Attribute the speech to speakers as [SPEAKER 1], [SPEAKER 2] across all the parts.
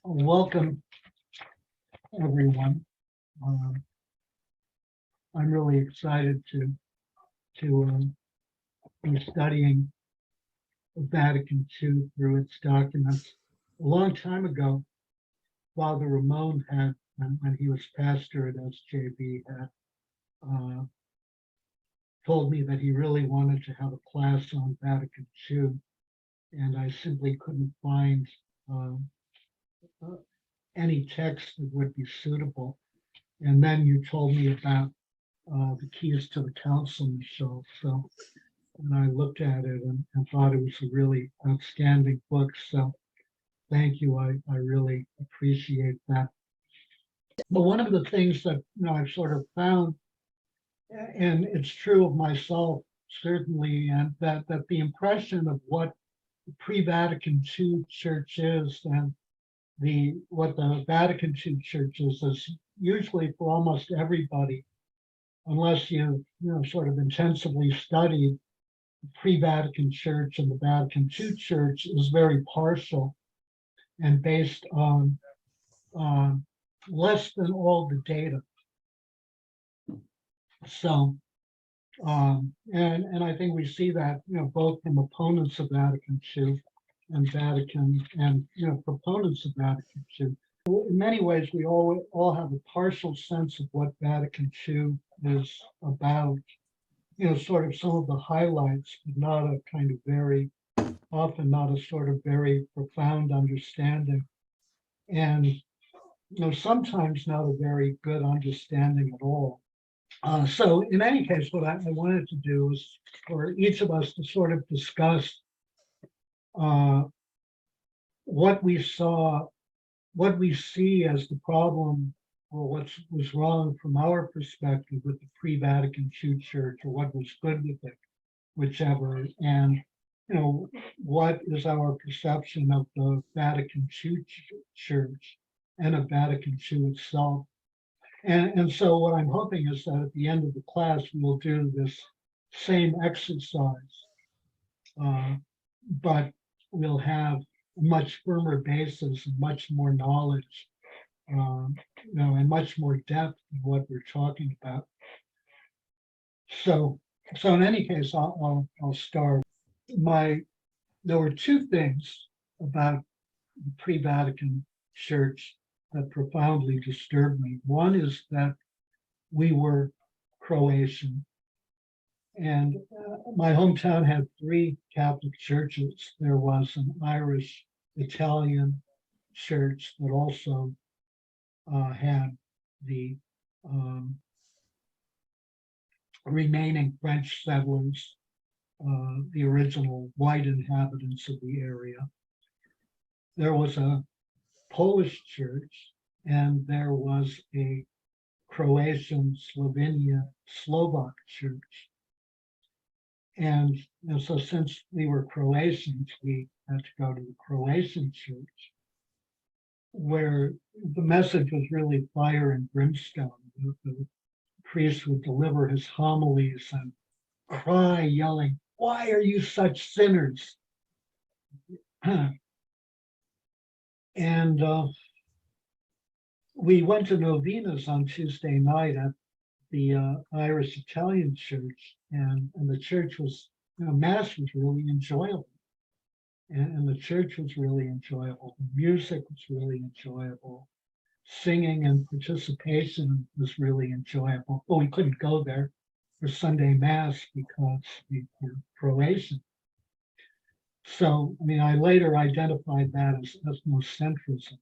[SPEAKER 1] Welcome, everyone. Um, I'm really excited to be studying Vatican II through its documents. A long time ago, Father Ramon had, when he was pastor at SJB, had uh, told me that he really wanted to have a class on Vatican II, and I simply couldn't find uh, uh, any text that would be suitable. And then you told me about the keys to the council, Michelle. So, and I looked at it and thought it was a really outstanding book. So thank you. I really appreciate that. But one of the things that I've sort of found, and it's true of myself certainly, and that the impression of what the pre-Vatican II church is and the what the Vatican II church is usually for almost everybody, unless you sort of intensively studied the pre-Vatican church and the Vatican II church, is very partial and based on uh, less than all the data. So, and I think we see that both from opponents of Vatican II and Vatican and proponents of Vatican II. In many ways, we all have a partial sense of what Vatican II is about. Sort of some of the highlights, but not a kind of very often not a sort of very profound understanding, and sometimes not a very good understanding at all. So in any case, what I wanted to do is for each of us to sort of discuss uh, what we saw, what we see as the problem, or what was wrong from our perspective with the pre-Vatican II church, or what was good with it, whichever, and what is our perception of the Vatican II church and of Vatican II itself. And so what I'm hoping is that at the end of the class, we'll do this same exercise, but we'll have a much firmer basis and much more knowledge, and much more depth in what we're talking about. So in any case, I'll start. There were two things about the pre-Vatican church that profoundly disturbed me. One is that we were Croatian, and my hometown had three Catholic churches. There was an Irish Italian church that also had the remaining French settlers, the original white inhabitants of the area. There was a Polish church, and there was a Croatian, Slovak church. And so since we were Croatians, we had to go to the Croatian church, where the message was really fire and brimstone. The priest would deliver his homilies and cry, yelling, "Why are you such sinners?" And we went to novenas on Tuesday night at the Irish Italian church, and the church was, Mass was really enjoyable. And the church was really enjoyable. The music was really enjoyable. Singing and participation was really enjoyable. But we couldn't go there for Sunday Mass because we were Croatian. So, I later identified that as ethnocentrism.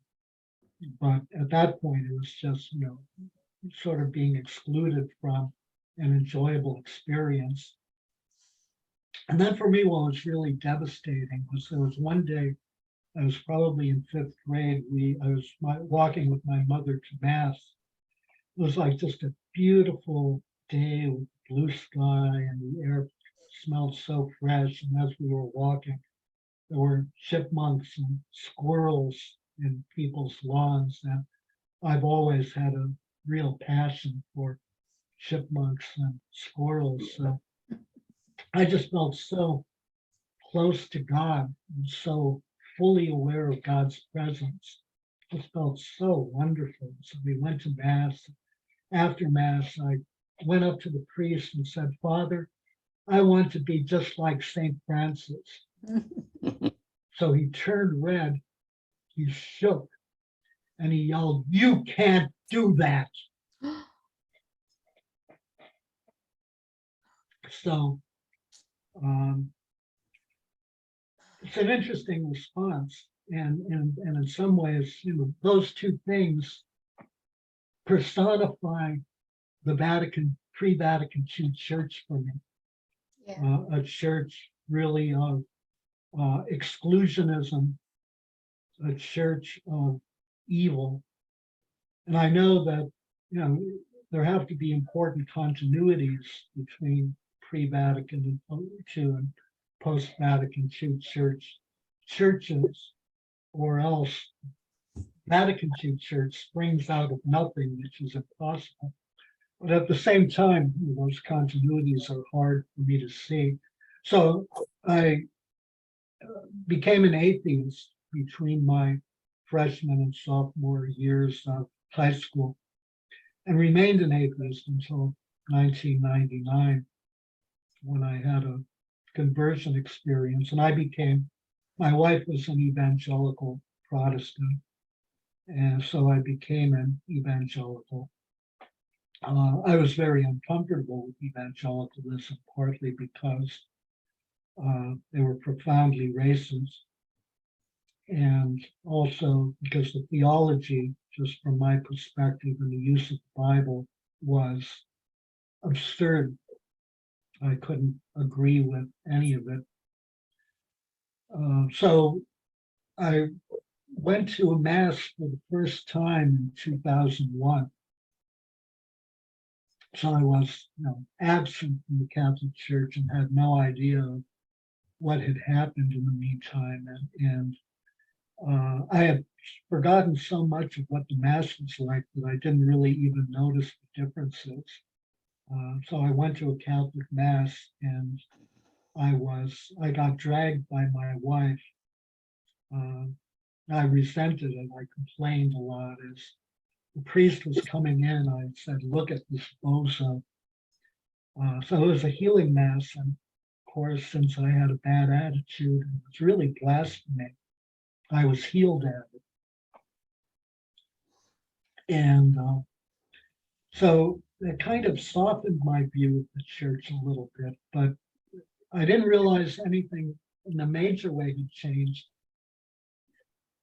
[SPEAKER 1] But at that point, it was just, sort of being excluded from an enjoyable experience. And then for me, what was really devastating was there was one day, I was probably in fifth grade, I was walking with my mother to Mass. It was like just a beautiful day with blue sky, and the air smelled so fresh. And as we were walking, there were chipmunks and squirrels in people's lawns. And I've always had a real passion for chipmunks and squirrels. So I just felt so close to God and so fully aware of God's presence just felt so wonderful. So we went to Mass. After Mass, I went up to the priest and said, Father, I want to be just like St. Francis. So he turned red, he shook, and he yelled, you can't do that. So it's an interesting response. And in some ways, those two things personify the pre-Vatican II church for me.
[SPEAKER 2] Yeah.
[SPEAKER 1] A church really of exclusionism, a church of evil. And I know that, there have to be important continuities between pre-Vatican II and post-Vatican II churches, or else Vatican II church springs out of nothing, which is impossible. But at the same time, those continuities are hard for me to see. So I became an atheist between my freshman and sophomore years of high school, and remained an atheist until 1999, when I had a conversion experience. And my wife was an evangelical Protestant, and so I became an evangelical. I was very uncomfortable with evangelicalism, partly because they were profoundly racist, and also because the theology, just from my perspective, and the use of the Bible was absurd. I couldn't agree with any of it. So I went to a Mass for the first time in 2001. So I was, absent from the Catholic Church and had no idea of what had happened in the meantime. And I had forgotten so much of what the Mass was like that I didn't really even notice the differences. So I went to a Catholic Mass, and I got dragged by my wife. I resented it. I complained a lot. As the priest was coming in, I said, look at this bozo. So it was a healing Mass. And of course, since I had a bad attitude, it was really blasphemy. I was healed at it. And so it kind of softened my view of the church a little bit, but I didn't realize anything in a major way had changed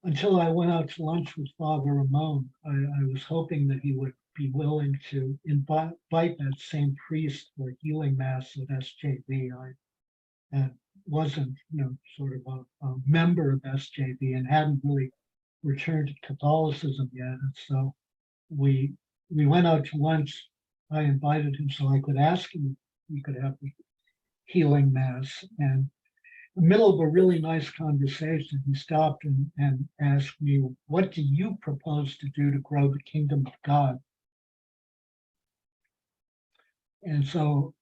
[SPEAKER 1] until I went out to lunch with Father Ramon. I was hoping that he would be willing to invite that same priest for a healing Mass at SJV. I wasn't, sort of a member of SJV and hadn't really returned to Catholicism yet. And so we went out to lunch. I invited him so I could ask him if we could have the healing Mass. And in the middle of a really nice conversation, he stopped and asked me, what do you propose to do to grow the kingdom of God? And so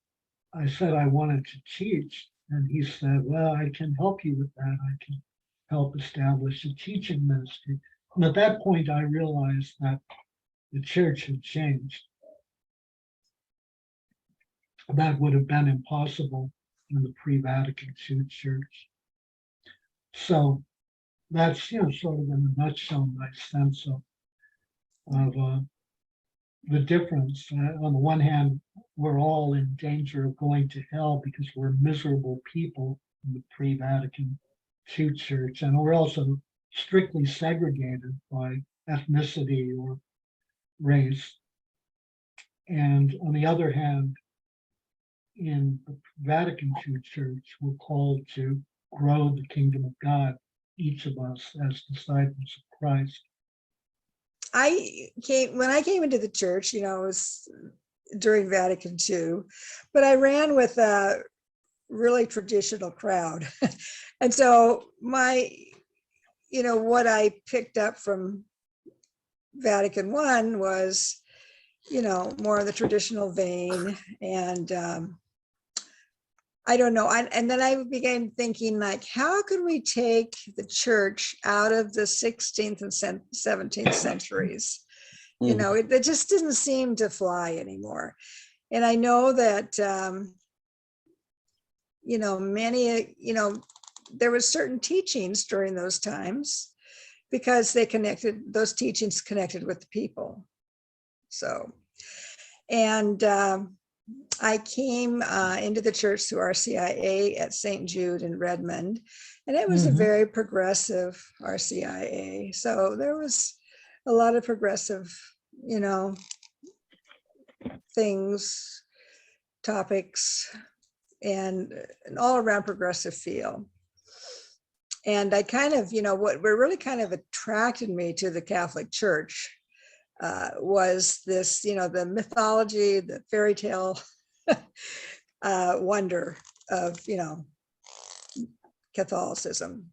[SPEAKER 1] I said I wanted to teach. And he said, well, I can help you with that. I can help establish a teaching ministry. And at that point, I realized that the church had changed. That would have been impossible in the pre-Vatican II church. So that's, sort of in a nutshell, my sense of the difference. On the one hand, we're all in danger of going to hell because we're miserable people in the pre-Vatican II church, and we're also strictly segregated by ethnicity or race. And on the other hand, in the Vatican II church, we're called to grow the kingdom of God, each of us as disciples of Christ.
[SPEAKER 2] When I came into the church, it was during Vatican II, but I ran with a really traditional crowd. And so what I picked up from Vatican I was, more of the traditional vein. And I don't know. And then I began thinking, like, how could we take the church out of the 16th and 17th centuries? You know, it just didn't seem to fly anymore. And I know that, you know, many, you know, there was certain teachings during those times because they connected, those teachings connected with the people. So, and I came into the church through RCIA at St. Jude in Redmond, and it was a very progressive RCIA. So there was a lot of progressive, you know, things, topics, and an all around progressive feel. And I kind of, you know, what really kind of attracted me to the Catholic Church was this, you know, the mythology, the fairy tale wonder of, you know, Catholicism.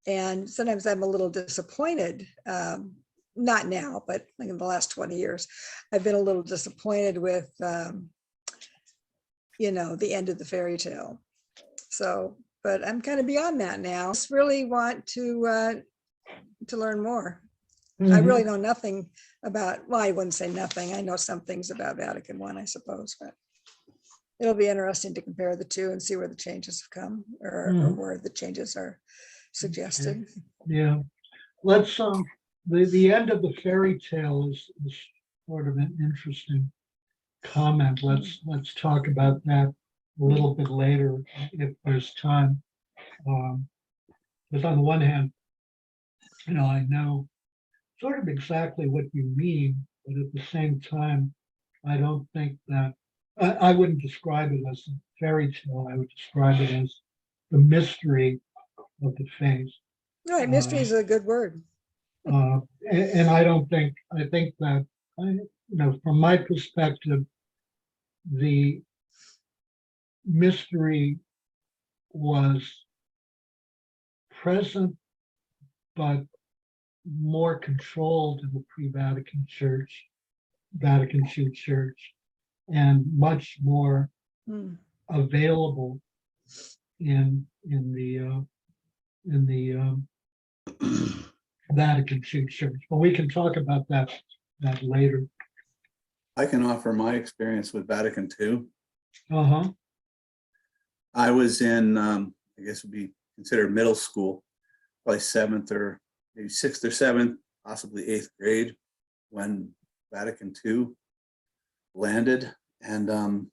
[SPEAKER 2] And sometimes I'm a little disappointed, not now, but like in the last 20 years, I've been a little disappointed with, you know, the end of the fairy tale. So, but I'm kind of beyond that now. I just really want to learn more. I really know nothing about, well, I wouldn't say nothing. I know some things about Vatican I, suppose, but it'll be interesting to compare the two and see where the changes have come or where the changes are suggested.
[SPEAKER 1] Yeah, let's the end of the fairy tale is sort of an interesting comment. Let's talk about that a little bit later if there's time. Because on the one hand, you know, I know sort of exactly what you mean, but at the same time, I don't think that I wouldn't describe it as a fairy tale. I would describe it as the mystery of the faith.
[SPEAKER 2] All right, mystery is a good word.
[SPEAKER 1] And I don't think, I think that, you know, from my perspective, the mystery was present, but more controlled in the pre-Vatican Church, Vatican II Church, and much more available in the Vatican II Church. But we can talk about that later.
[SPEAKER 3] I can offer my experience with Vatican II.
[SPEAKER 1] Uh-huh.
[SPEAKER 3] I was in, I guess would be considered middle school, probably 7th or maybe 6th or 7th, possibly 8th grade, when Vatican II landed. And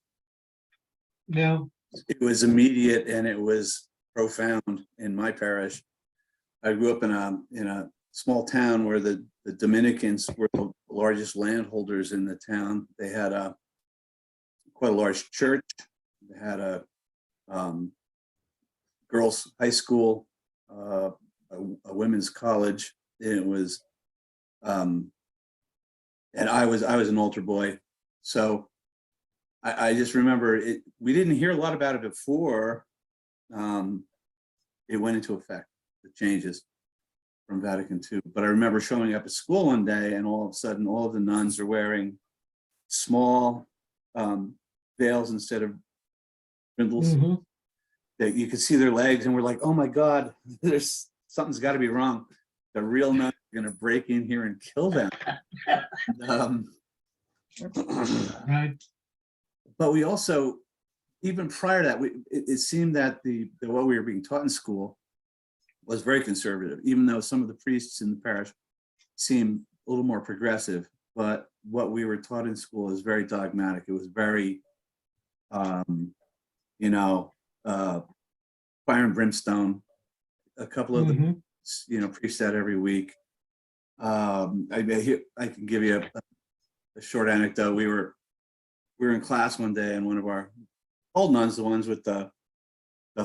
[SPEAKER 1] Yeah.
[SPEAKER 3] it was immediate and it was profound in my parish. I grew up in a small town where the Dominicans were the largest landholders in the town. They had quite a large church. They had a girls' high school, a women's college. And it was, and I was an altar boy, so I just remember it. We didn't hear a lot about it before it went into effect, the changes from Vatican II. But I remember showing up at school one day, and all of a sudden, all of the nuns are wearing small veils instead of spindles. That you could see their legs, and we're like, "Oh my God, there's something's got to be wrong. The real nuns are going to break in here and kill them."
[SPEAKER 1] Right.
[SPEAKER 3] But we also, even prior to that, it seemed that what we were being taught in school was very conservative, even though some of the priests in the parish seemed a little more progressive. But what we were taught in school is very dogmatic. It was very, you know, fire and brimstone. A couple of the, you know, priests that every week. I can give you a short anecdote. We were in class one day, and one of our old nuns, the ones with the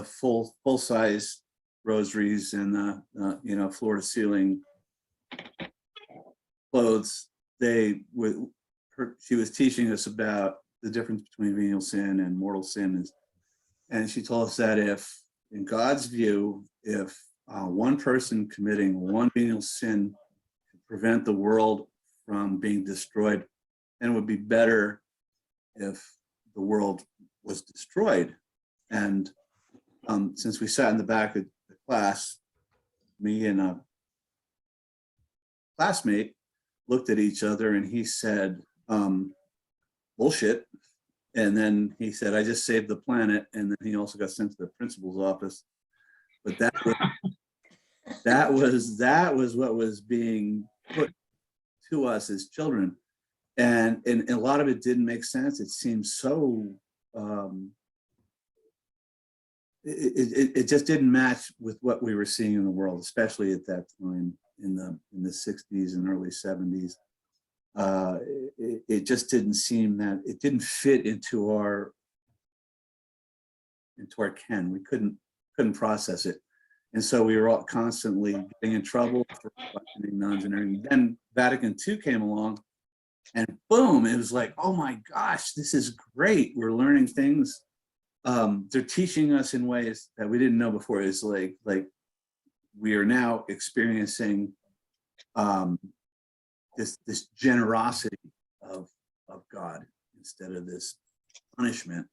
[SPEAKER 3] full size rosaries and the you know, floor to ceiling clothes, she was teaching us about the difference between venial sin and mortal sin, and she told us that if, in God's view, if one person committing one venial sin could prevent the world from being destroyed, then it would be better if the world was destroyed. And since we sat in the back of the class, me and a classmate looked at each other, and he said, bullshit. And then he said, I just saved the planet. And then he also got sent to the principal's office. But that was what was being put to us as children. And a lot of it didn't make sense. It seemed so, it just didn't match with what we were seeing in the world, especially at that time in the 60s and early 70s. It just didn't seem that it didn't fit into our ken. We couldn't process it. And so we were all constantly getting in trouble for questioning nuns and everything. Then Vatican II came along, and boom, it was like, oh my gosh, this is great. We're learning things. They're teaching us in ways that we didn't know before. It's like we are now experiencing this generosity of God instead of this punishment.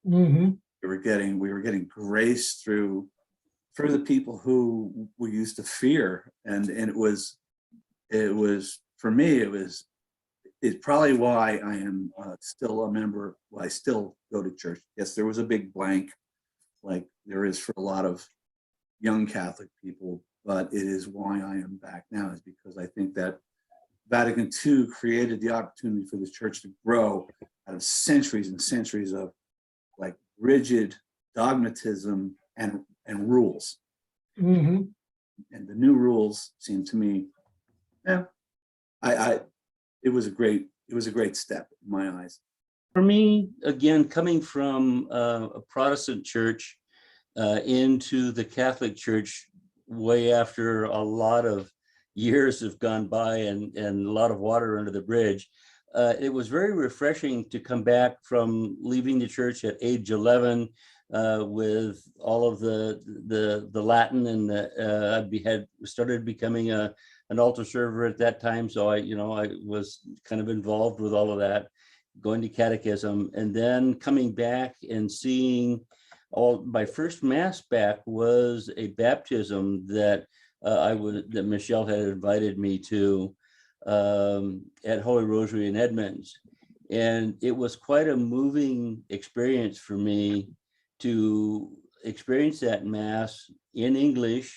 [SPEAKER 1] Mm-hmm.
[SPEAKER 3] We were getting grace through the people who we used to fear, and it was for me, it's probably why I am still a member. Well, I still go to church. Yes, there was a big blank, like there is for a lot of young Catholic people, but it is why I am back now, is because I think that Vatican II created the opportunity for the church to grow out of centuries and centuries of like rigid dogmatism and rules.
[SPEAKER 1] Mm-hmm.
[SPEAKER 3] And the new rules seem to me, yeah, it was a great step in my eyes.
[SPEAKER 4] For me, again, coming from a Protestant church into the Catholic Church way after a lot of years have gone by and a lot of water under the bridge, it was very refreshing to come back from leaving the church at age 11 with all of the Latin, and I had started becoming an altar server at that time. So I was kind of involved with all of that, going to catechism, and then coming back and seeing my first mass back was a baptism that that Michelle had invited me to at Holy Rosary in Edmonds. And it was quite a moving experience for me to experience that mass in English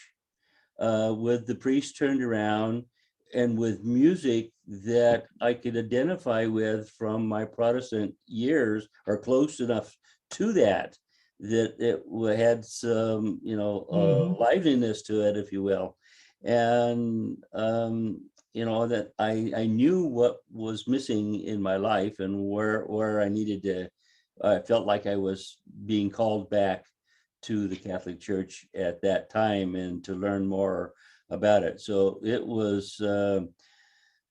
[SPEAKER 4] with the priest turned around and with music that I could identify with from my Protestant years, or close enough to that it had some, liveliness to it, if you will. And, that I knew what was missing in my life and where I needed to, I felt like I was being called back to the Catholic Church at that time and to learn more about it. So it was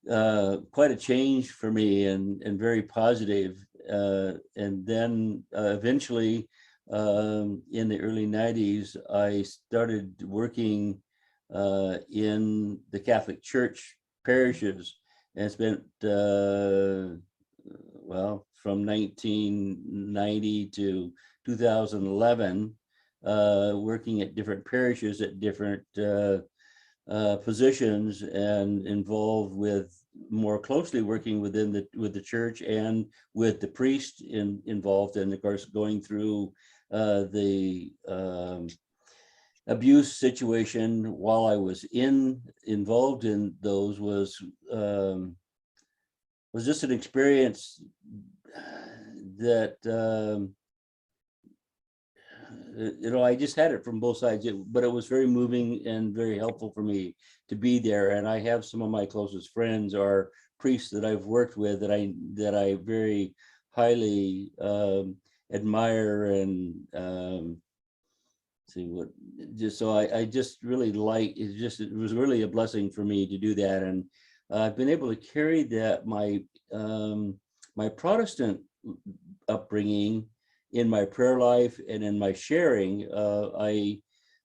[SPEAKER 4] quite a change for me and very positive. And then eventually, in the early 90s, I started working in the Catholic Church parishes and spent, from 1990 to 2011, working at different parishes at different positions, and involved with more closely working with the church and with the priest involved, and of course going through the abuse situation while I was involved in those was just an experience that I just had it from both sides, but it was very moving and very helpful for me to be there. And I have some of my closest friends are priests that I've worked with that I very highly admire, and I just really like it. It was really a blessing for me to do that, and I've been able to carry that my Protestant upbringing in my prayer life and in my sharing. I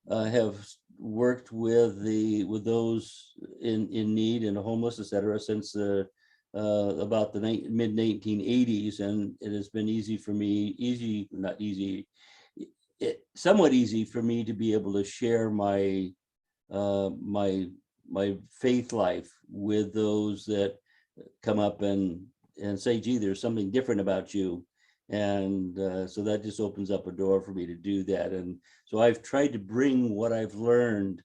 [SPEAKER 4] have worked with those in need and homeless, etc., since about the mid 1980s, and it has been easy for me. Not easy. somewhat easy for me to be able to share my my faith life with those that come up and say, gee, there's something different about you. And so that just opens up a door for me to do that. And so I've tried to bring what I've learned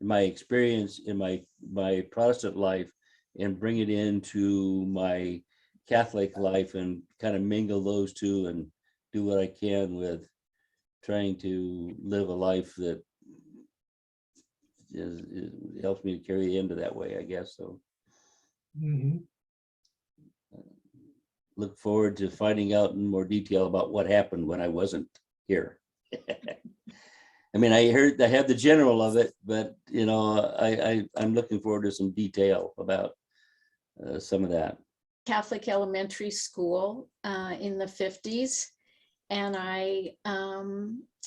[SPEAKER 4] in my experience in my Protestant life and bring it into my Catholic life and kind of mingle those two and do what I can with trying to live a life that helps me to carry the end of that way, I guess. So
[SPEAKER 1] Mhm.
[SPEAKER 4] look forward to finding out in more detail about what happened when I wasn't here. I mean, I have the general of it, but you know, I'm looking forward to some detail about some of that.
[SPEAKER 5] Catholic elementary school in the 50s. And I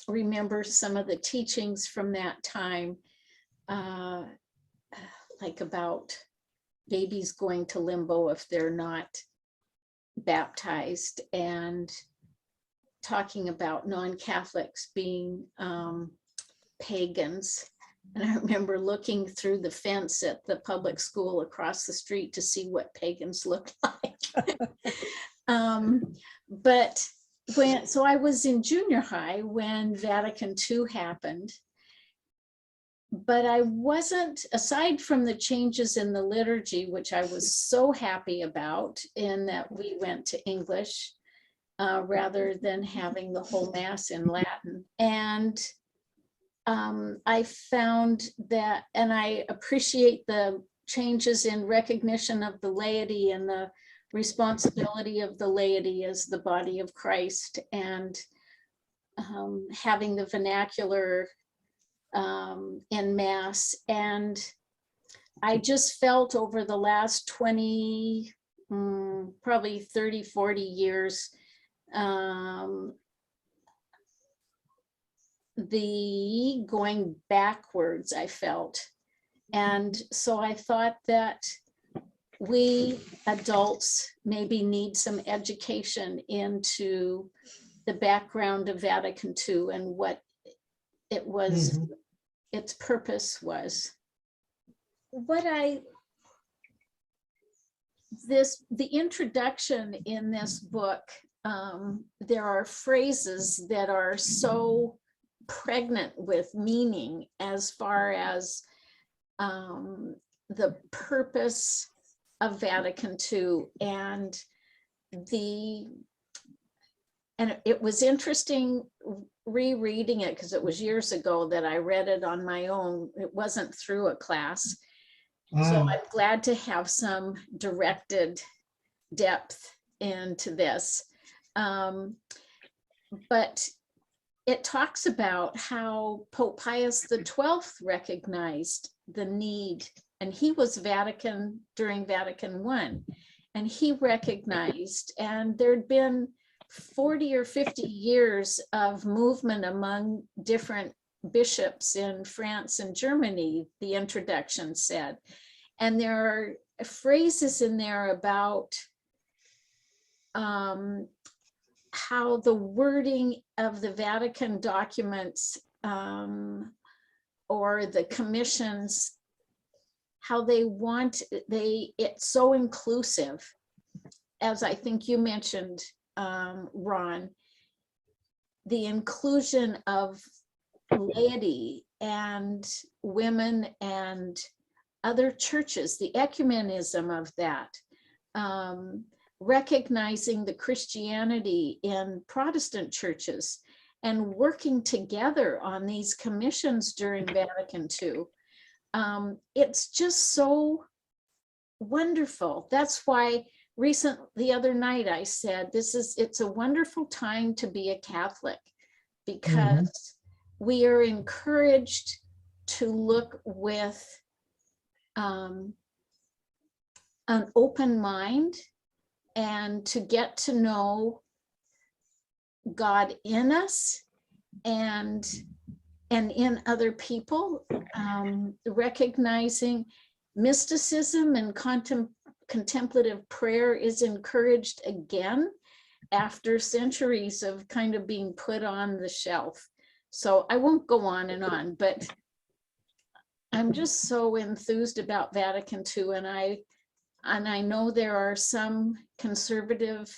[SPEAKER 5] remember some of the teachings from that time, like about babies going to limbo if they're not baptized, and talking about non-Catholics being pagans. And I remember looking through the fence at the public school across the street to see what pagans looked like. But so I was in junior high when Vatican II happened, but I wasn't, aside from the changes in the liturgy, which I was so happy about, in that we went to English rather than having the whole Mass in Latin. And I found that, and I appreciate the changes in recognition of the laity and the responsibility of the laity as the body of Christ, and having the vernacular in Mass. And I just felt over the last 20, probably 30, 40 years, the going backwards, I felt. And so I thought that we adults maybe need some education into the background of Vatican II and what it was, its purpose was. The introduction in this book, there are phrases that are so pregnant with meaning as far as the purpose of Vatican II, and it was interesting rereading it, because it was years ago that I read it on my own. It wasn't through a class. So I'm glad to have some directed depth into this. But it talks about how Pope Pius XII recognized the need, and he was Vatican during Vatican I, and he recognized, and there'd been 40 or 50 years of movement among different bishops in France and Germany, the introduction said. And there are phrases in there about how the wording of the Vatican documents or the commissions, how it's so inclusive, as I think you mentioned, Ron, the inclusion of laity and women and other churches, the ecumenism of that, recognizing the Christianity in Protestant churches and working together on these commissions during Vatican II. It's just so wonderful. That's why the other night I said, it's a wonderful time to be a Catholic, because we are encouraged to look with an open mind and to get to know God in us and in other people, recognizing mysticism and contemplative prayer is encouraged again after centuries of kind of being put on the shelf. So I won't go on and on, but I'm just so enthused about Vatican II, and I know there are some conservative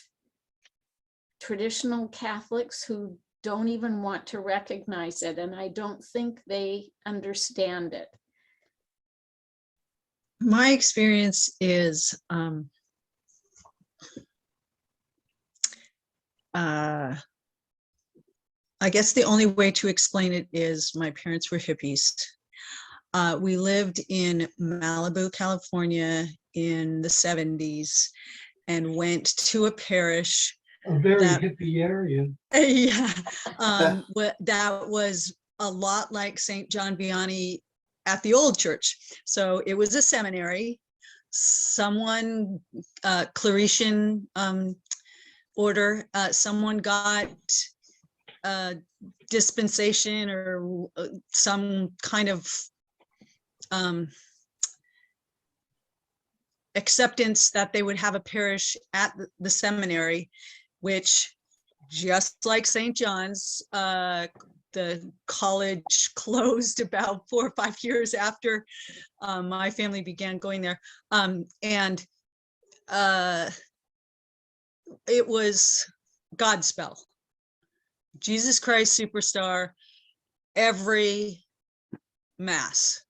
[SPEAKER 5] traditional Catholics who don't even want to recognize it, and I don't think they understand it.
[SPEAKER 6] My experience is I guess the only way to explain it is my parents were hippies. We lived in Malibu, California in the 70s and went to a parish.
[SPEAKER 1] A very
[SPEAKER 6] That-
[SPEAKER 1] hippie area.
[SPEAKER 6] Yeah, that was a lot like St. John Vianney at the old church. So it was a seminary. Someone, Claretian order, someone got dispensation or some kind of acceptance that they would have a parish at the seminary, which, just like St. John's, the college closed about 4 or 5 years after my family began going there. And it was Godspell, Jesus Christ Superstar, every mass.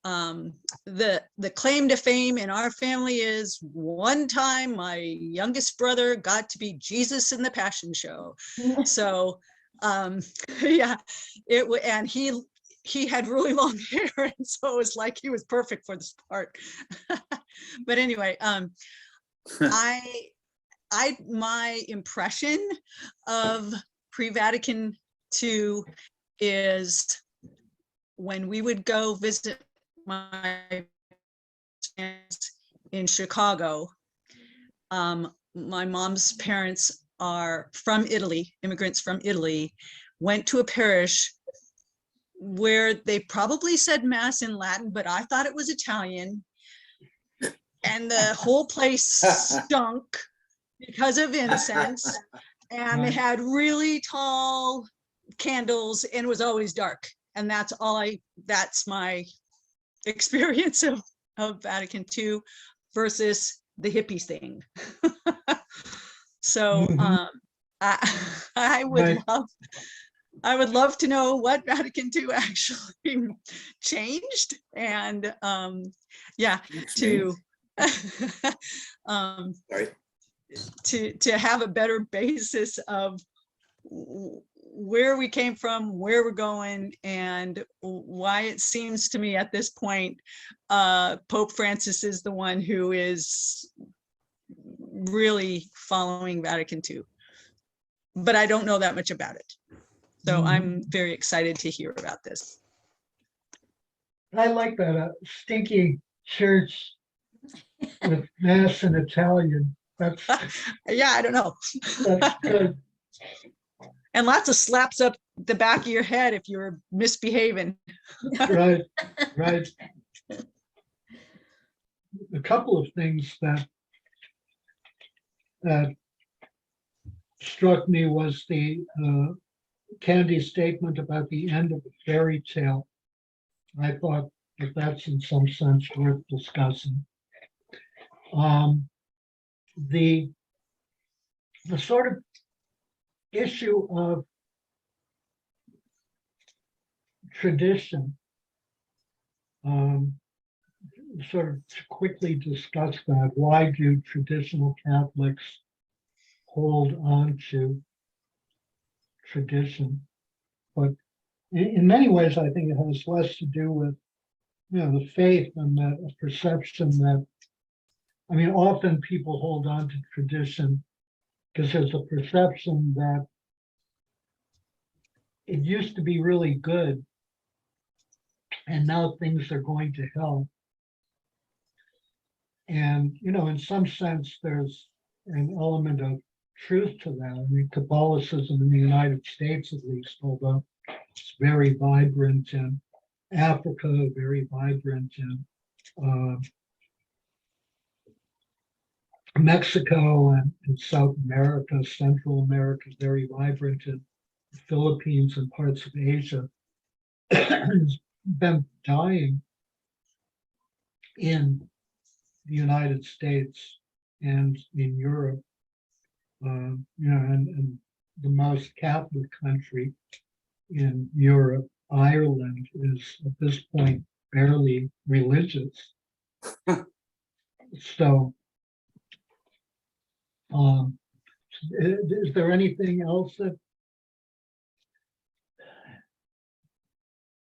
[SPEAKER 6] The claim to fame in our family is one time my youngest brother got to be Jesus in the Passion Show. So yeah, and he had really long hair, and so it was like he was perfect for this part. But anyway, my impression of pre-Vatican II is when we would go visit my parents in Chicago. My mom's parents are from Italy, immigrants from Italy, went to a parish where they probably said mass in Latin, but I thought it was Italian. And the whole place stunk because of incense. And they had really tall candles and it was always dark. And that's my experience of Vatican II versus the hippies thing. So I would love to know what Vatican II actually changed, and yeah, to to have a better basis of where we came from, where we're going, and why it seems to me at this point Pope Francis is the one who is really following Vatican II. But I don't know that much about it. So I'm very excited to hear about this.
[SPEAKER 1] I like that stinky church with mass in Italian. That's
[SPEAKER 6] Yeah, I don't know.
[SPEAKER 1] that's good.
[SPEAKER 6] And lots of slaps up the back of your head if you're misbehaving.
[SPEAKER 1] Right, right. A couple of things that struck me was the Candy's statement about the end of the fairy tale. I thought that that's in some sense worth discussing. The sort of issue of tradition, sort of to quickly discuss that. Why do traditional Catholics hold on to tradition? But in many ways, I think it has less to do with, the faith and that perception that, often people hold on to tradition because there's a perception that it used to be really good and now things are going to hell. And, in some sense, there's an element of truth to that. Catholicism in the United States, at least, although it's very vibrant in Africa, very vibrant in Mexico and South America, Central America, very vibrant in Philippines and parts of Asia has been dying in the United States and in Europe. And the most Catholic country in Europe, Ireland, is at this point barely religious. So, is there anything else that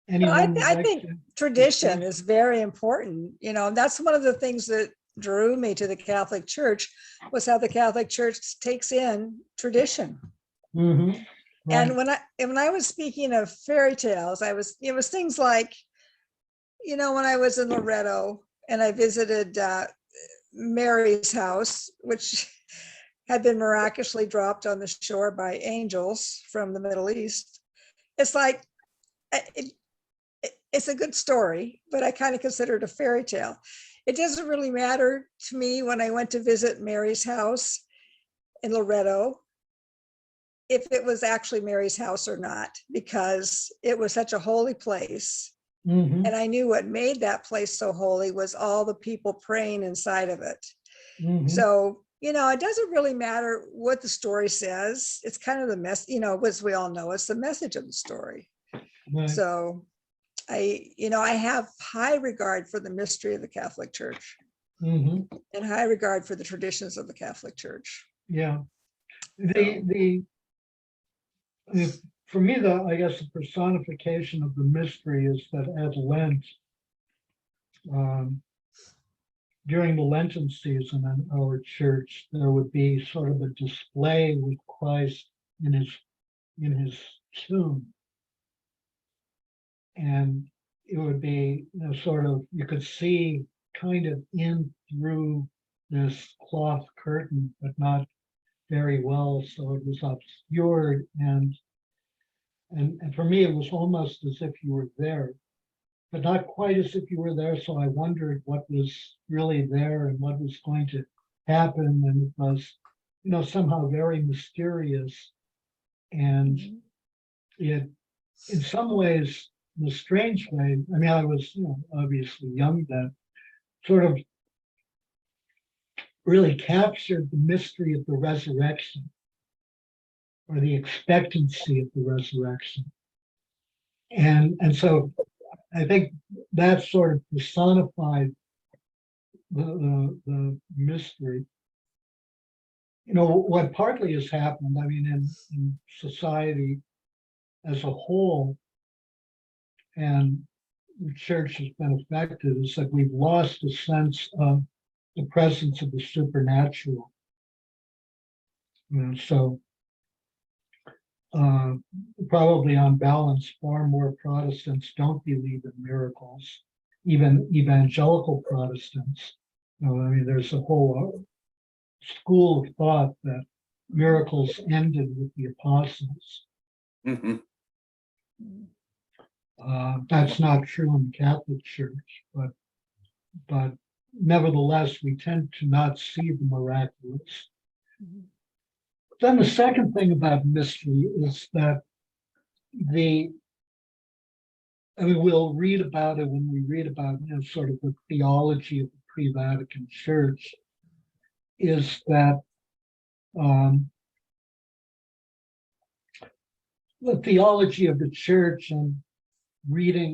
[SPEAKER 1] anyone would
[SPEAKER 2] I
[SPEAKER 1] like
[SPEAKER 2] think
[SPEAKER 1] to?
[SPEAKER 2] tradition
[SPEAKER 1] discuss?
[SPEAKER 2] is very important. That's one of the things that drew me to the Catholic Church, was how the Catholic Church takes in tradition.
[SPEAKER 1] Mhm,
[SPEAKER 2] And
[SPEAKER 1] right.
[SPEAKER 2] when I was speaking of fairy tales, it was things like, when I was in Loretto and I visited Mary's house, which had been miraculously dropped on the shore by angels from the Middle East. It's like, it's a good story, but I kind of consider it a fairy tale. It doesn't really matter to me when I went to visit Mary's house in Loretto if it was actually Mary's house or not, because it was such a holy place.
[SPEAKER 1] Mhm,
[SPEAKER 2] And I knew what made that place so holy was all the people praying inside of it.
[SPEAKER 1] mhm,
[SPEAKER 2] So, it doesn't really matter what the story says. It's kind of the mess, as we all know, it's the message of the story.
[SPEAKER 1] right.
[SPEAKER 2] So I have high regard for the mystery of the Catholic Church
[SPEAKER 1] Mhm,
[SPEAKER 2] and high regard for the traditions of the Catholic Church.
[SPEAKER 1] yeah.
[SPEAKER 2] So,
[SPEAKER 1] For me, I guess the personification of the mystery is that at Lent, um, during the Lenten season in our church, there would be sort of a display with Christ in his tomb, and it would be, sort of, you could see kind of in through this cloth curtain, but not very well, so it was obscured, and for me, it was almost as if you were there, but not quite as if you were there. So I wondered what was really there and what was going to happen. And it was, somehow very mysterious. And it, in some ways, in a strange way, I mean, I was, obviously young then, sort of really captured the mystery of the resurrection, or the expectancy of the resurrection. And so I think that sort of personified the mystery. What partly has happened, I mean, in society as a whole, and the church has been affected, is that we've lost a sense of the presence of the supernatural. So probably on balance, far more Protestants don't believe in miracles. Even evangelical Protestants, I mean, there's a whole school of thought that miracles ended with the apostles.
[SPEAKER 3] Mhm.
[SPEAKER 1] That's not true in the Catholic Church, but nevertheless, we tend to not see the miraculous. Then the second thing about mystery is that we'll read about it when we read about, sort of the theology of the pre-Vatican Church, is that the theology of the church and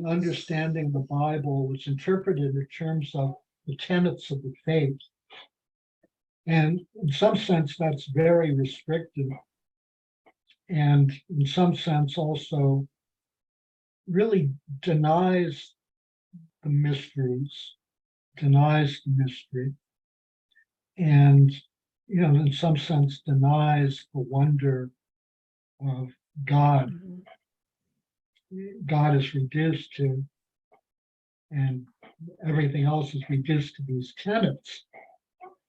[SPEAKER 1] understanding the Bible was interpreted in terms of the tenets of the faith. And in some sense, that's very restrictive. And in some sense, also really denies the mysteries, denies the mystery. And, in some sense, denies the wonder of God. God is reduced to, and everything else is reduced to these tenets.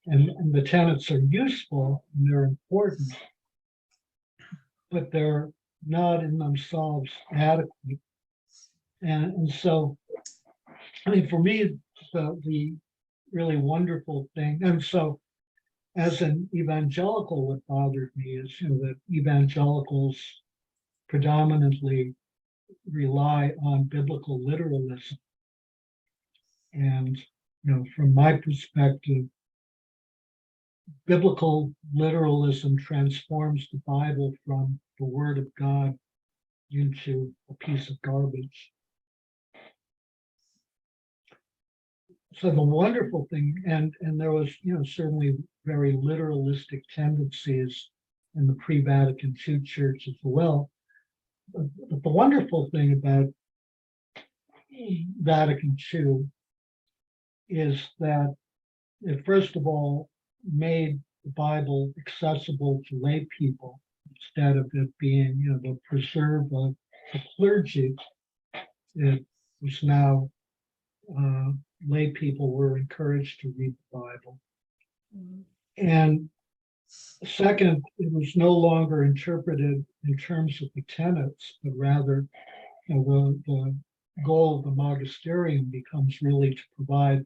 [SPEAKER 1] And the tenets are useful and they're important, but they're not in themselves adequate. And so, I mean, for me, the really wonderful thing, and so as an evangelical, what bothered me is, that evangelicals predominantly rely on biblical literalism. And, from my perspective, biblical literalism transforms the Bible from the Word of God into a piece of garbage. So the wonderful thing, and there was, certainly very literalistic tendencies in the pre-Vatican II church as well. But the wonderful thing about Vatican II is that it first of all made the Bible accessible to lay people instead of it being, the preserve of the clergy. It was now lay people were encouraged to read the Bible. And second, it was no longer interpreted in terms of the tenets, but rather, the goal of the magisterium becomes really to provide,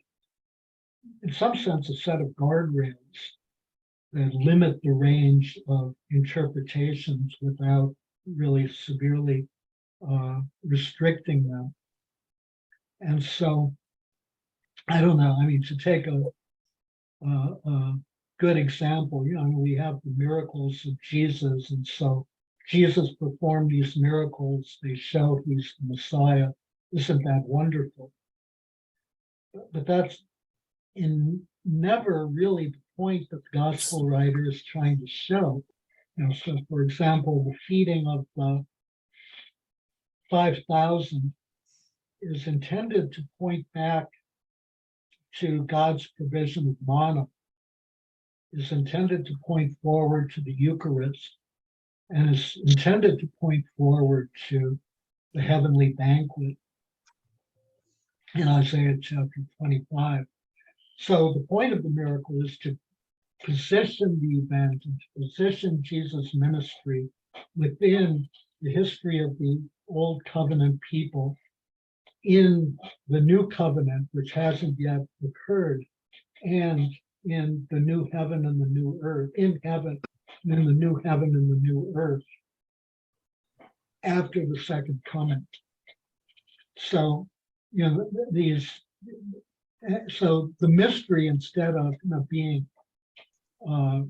[SPEAKER 1] in some sense, a set of guardrails that limit the range of interpretations without really severely restricting them. And so, I don't know, to take a good example, we have the miracles of Jesus, and so Jesus performed these miracles, they show he's the Messiah. Isn't that wonderful? But that's never really the point that the gospel writer is trying to show. So for example, the feeding of the 5,000 is intended to point back to God's provision of manna, is intended to point forward to the Eucharist, and is intended to point forward to the heavenly banquet in Isaiah chapter 25. So the point of the miracle is to position the event and to position Jesus' ministry within the history of the Old Covenant people in the New Covenant, which hasn't yet occurred, and in the new heaven and the new earth, in the new heaven and the new earth after the second coming. So, so the mystery, instead of being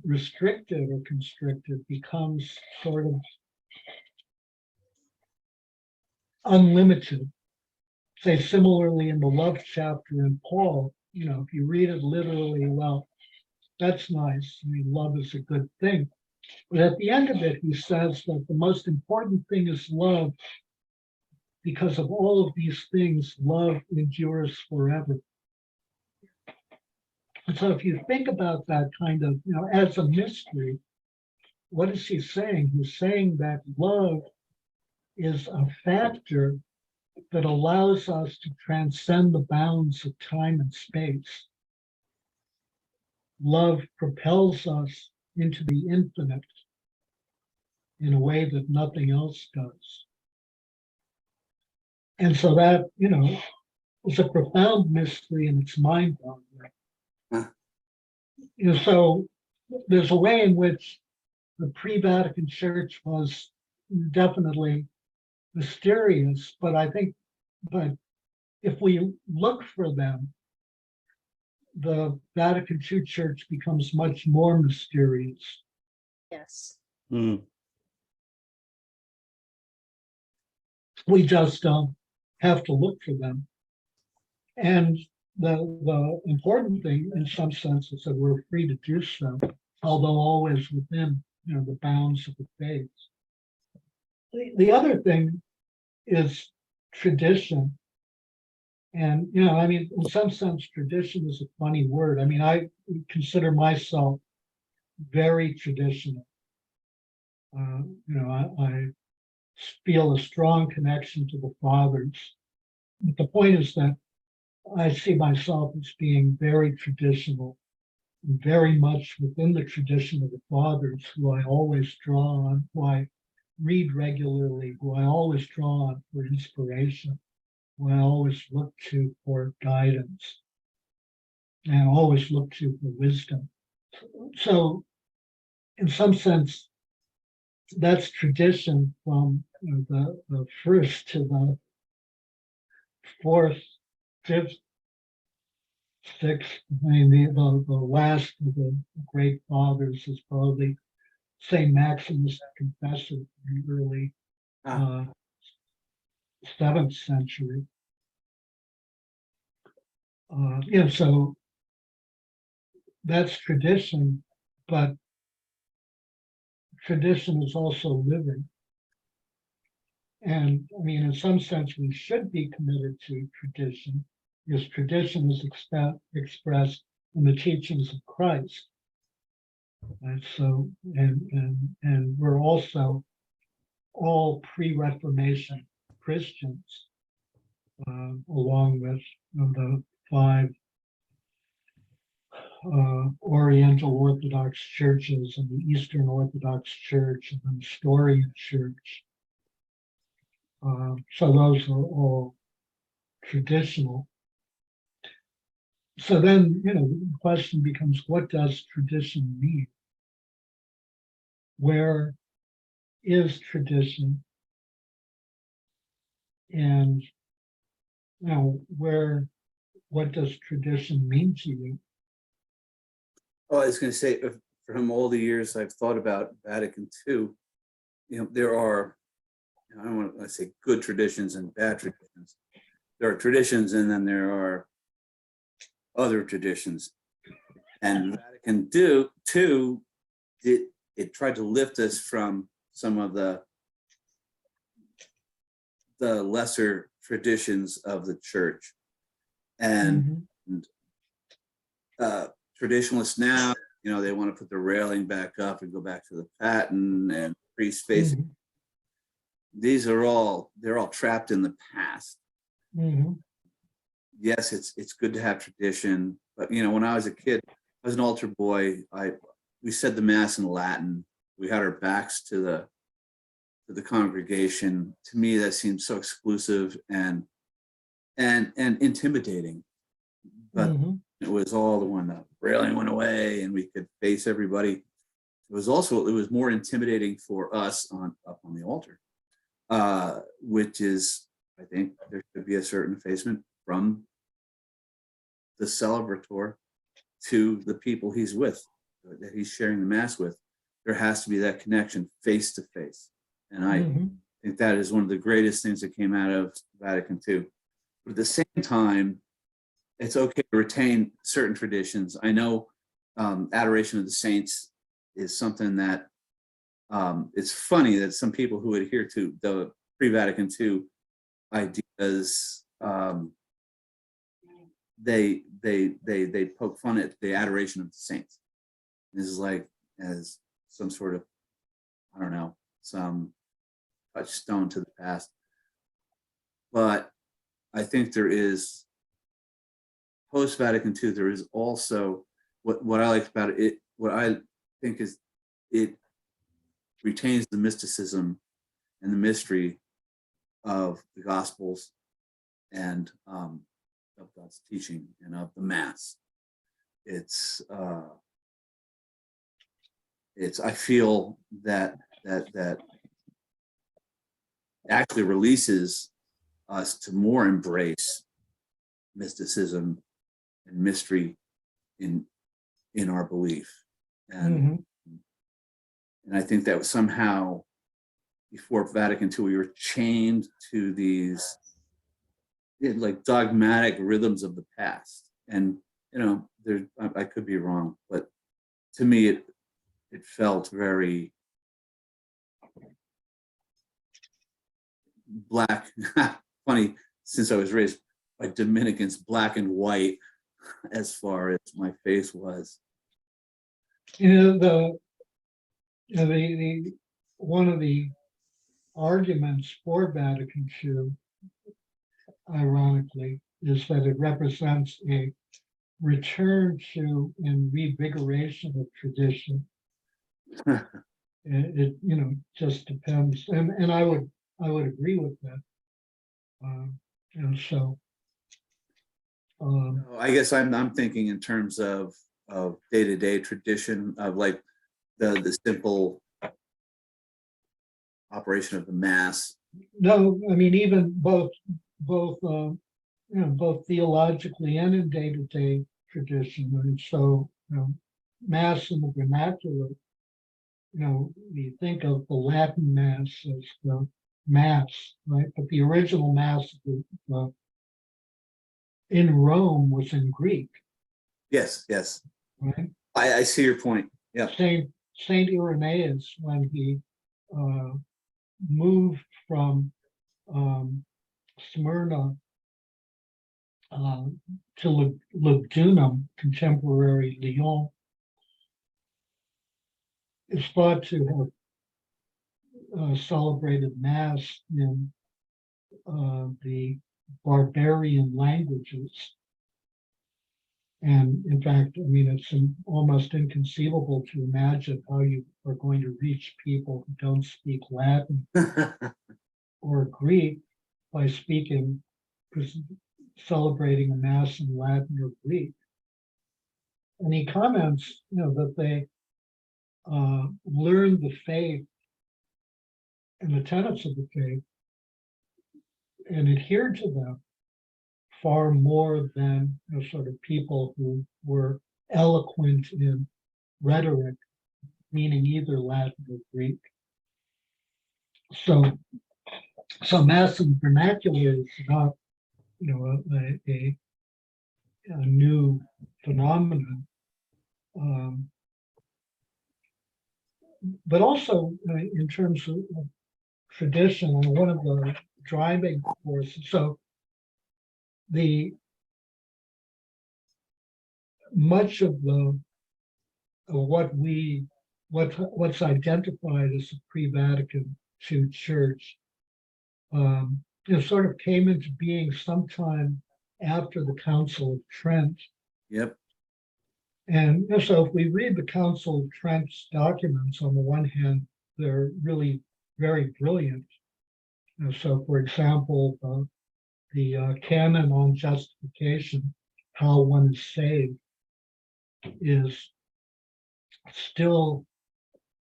[SPEAKER 1] restricted or constricted, becomes sort of unlimited. Say similarly in the love chapter in Paul, if you read it literally, well, that's nice. Love is a good thing. But at the end of it, he says that the most important thing is love. Because of all of these things, love endures forever. And so if you think about that kind of, as a mystery, what is he saying? He's saying that love is a factor that allows us to transcend the bounds of time and space. Love propels us into the infinite in a way that nothing else does. And so that, is a profound mystery, and it's mind-boggling. So there's a way in which the pre-Vatican Church was definitely mysterious, but if we look for them, the Vatican II Church becomes much more mysterious.
[SPEAKER 5] Yes.
[SPEAKER 1] We just have to look for them. And the important thing, in some sense, is that we're free to do so, although always within the bounds of the faith. The other thing is tradition. And, in some sense, tradition is a funny word. I consider myself very traditional. I feel a strong connection to the fathers. But the point is that I see myself as being very traditional, very much within the tradition of the fathers, who I always draw on, who I read regularly, who I always draw on for inspiration, who I always look to for guidance, and always look to for wisdom. So in some sense, that's tradition from the first to the fourth, fifth, sixth, I mean, the last of the great fathers is probably St. Maximus the Confessor in the early
[SPEAKER 3] Ah.
[SPEAKER 1] 7th century. So that's tradition, but tradition is also living. And I mean, in some sense, we should be committed to tradition because tradition is expressed in the teachings of Christ. And so, and we're also all pre-Reformation Christians, along with the 5 Oriental Orthodox churches and the Eastern Orthodox Church and the Nestorian Church. So those are all traditional. So then, the question becomes, what does tradition mean? Where is tradition? And what does tradition mean to you?
[SPEAKER 3] Oh, I was going to say, from all the years I've thought about Vatican II, there are, I don't want to say good traditions and bad traditions. There are traditions, and then there are other traditions. And Vatican II, it tried to lift us from some of the lesser traditions of the church. And traditionalists now, they want to put the railing back up and go back to the paten and priest facing. These are they're all trapped in the past. Yes, it's good to have tradition, but when I was a kid, I was an altar boy. We said the mass in Latin. We had our backs to the congregation. To me, that seemed so exclusive and intimidating. But it was all when the railing went away and we could face everybody. It was more intimidating for us up on the altar, which is, I think there should be a certain effacement from the celebrator to the people he's with, that he's sharing the mass with. There has to be that connection face to face. And I think that is one of the greatest things that came out of Vatican II. But at the same time, it's okay to retain certain traditions. I know adoration of the saints is something that it's funny that some people who adhere to the pre-Vatican II ideas, they poke fun at the adoration of the saints. This is like as some sort of, I don't know, some touchstone to the past. But I think there is, post-Vatican II, there is also what I like about it, what I think is it retains the mysticism and the mystery of the Gospels and of God's teaching and of the Mass. I feel that actually releases us to more embrace mysticism and mystery in our belief. And I think that was somehow before Vatican II, we were chained to these like dogmatic rhythms of the past. And I could be wrong, but to me it felt very black. Funny, since I was raised by Dominicans, black and white as far as my face was.
[SPEAKER 1] The one of the arguments for Vatican II, ironically, is that it represents a return to and revigoration of tradition. It just depends, and I would agree with that.
[SPEAKER 3] I guess I'm thinking in terms of day-to-day tradition of like the simple operation of the mass.
[SPEAKER 1] No, I mean, even both theologically and in day-to-day tradition. And so, Mass in the vernacular, we think of the Latin Mass as the Mass, right? But the original Mass in Rome was in Greek,
[SPEAKER 3] Yes, yes.
[SPEAKER 1] right?
[SPEAKER 3] I see your point. Yeah.
[SPEAKER 1] Saint Irenaeus, when he moved from Smyrna to Lugdunum, contemporary Lyon, is thought to have celebrated Mass in the barbarian languages. And in fact, I mean, it's almost inconceivable to imagine how you are going to reach people who don't speak Latin or Greek by celebrating a Mass in Latin or Greek. And he comments, that they learned the faith and the tenets of the faith and adhered to them far more than sort of people who were eloquent in rhetoric, meaning either Latin or Greek. So Mass in vernacular is not, a new phenomenon. But also in terms of tradition, one of the driving forces. So much of what's identified as the pre-Vatican II church, sort of came into being sometime after the Council of Trent.
[SPEAKER 3] Yep.
[SPEAKER 1] And so if we read the Council of Trent's documents, on the one hand, they're really very brilliant. So for example, the canon on justification, how one is saved, is still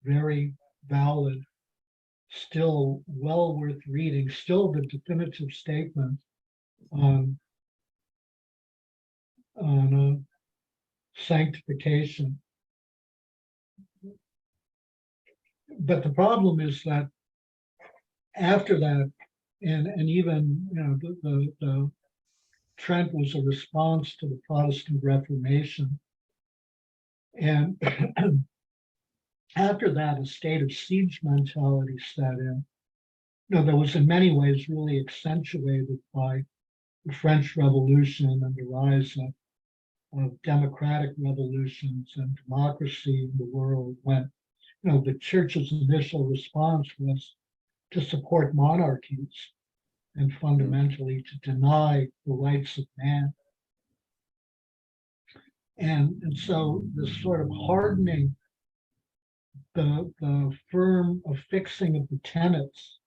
[SPEAKER 1] very valid, still well worth reading, still the definitive statement on sanctification. But the problem is that after that, and even the Trent was a response to the Protestant Reformation, and after that, a state of siege mentality set in. That was in many ways really accentuated by the French Revolution and the rise of democratic revolutions and democracy in the world, when the church's initial response was to support monarchies and fundamentally to deny the rights of man. And so this sort of hardening, the firm affixing of the tenets,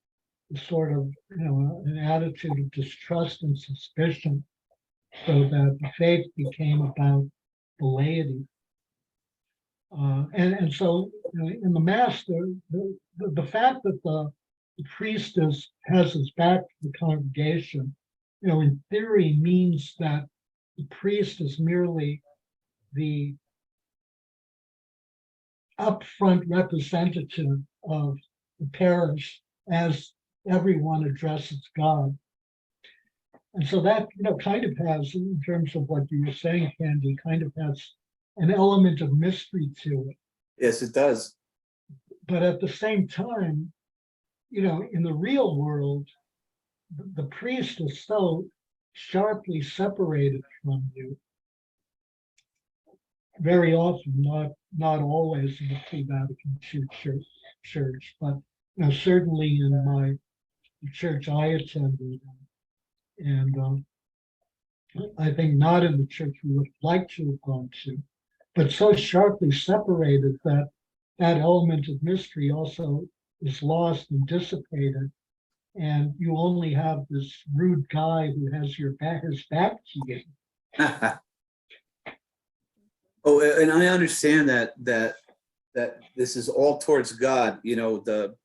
[SPEAKER 1] the sort of, an attitude of distrust and suspicion, so that the faith became about the laity. And so in the Mass, the fact that the priest has his back to the congregation, in theory means that the priest is merely the upfront representative of the parish as everyone addresses God. And so that, kind of has, in terms of what you were saying, Candy, kind of has an element of mystery to it.
[SPEAKER 3] Yes, it does.
[SPEAKER 1] But at the same time, in the real world, the priest is so sharply separated from you. Very often, not always in the pre-Vatican II church, but certainly in the church I attended, and I think not in the church we would like to have gone to, but so sharply separated that that element of mystery also is lost and dissipated, and you only have this rude guy who has his back to you.
[SPEAKER 3] Oh, and I understand that this is all towards God. The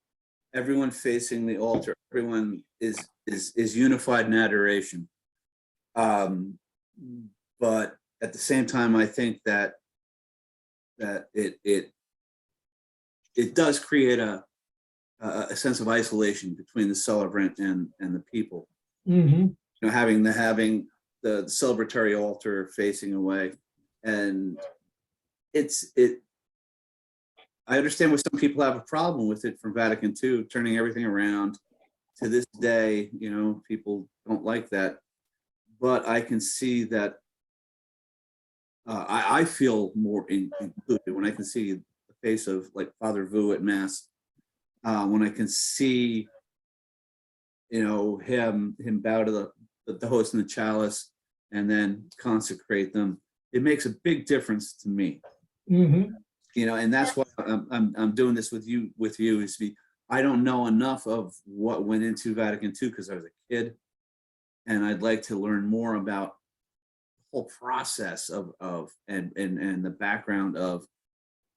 [SPEAKER 3] everyone facing the altar, everyone is unified in adoration. But at the same time, I think that it does create a sense of isolation between the celebrant and the people.
[SPEAKER 1] Mm-hmm.
[SPEAKER 3] You know, having the celebratory altar facing away, and I understand why some people have a problem with it from Vatican II, turning everything around. To this day, you know, people don't like that, but I can see that I feel more included when I can see the face of like Father Vu at Mass, when I can see, you know, him bow to the host and the chalice and then consecrate them. It makes a big difference to me.
[SPEAKER 1] Mm-hmm.
[SPEAKER 3] You know, and that's why I'm doing this with you is I don't know enough of what went into Vatican II because I was a kid, and I'd like to learn more about the whole process of and the background of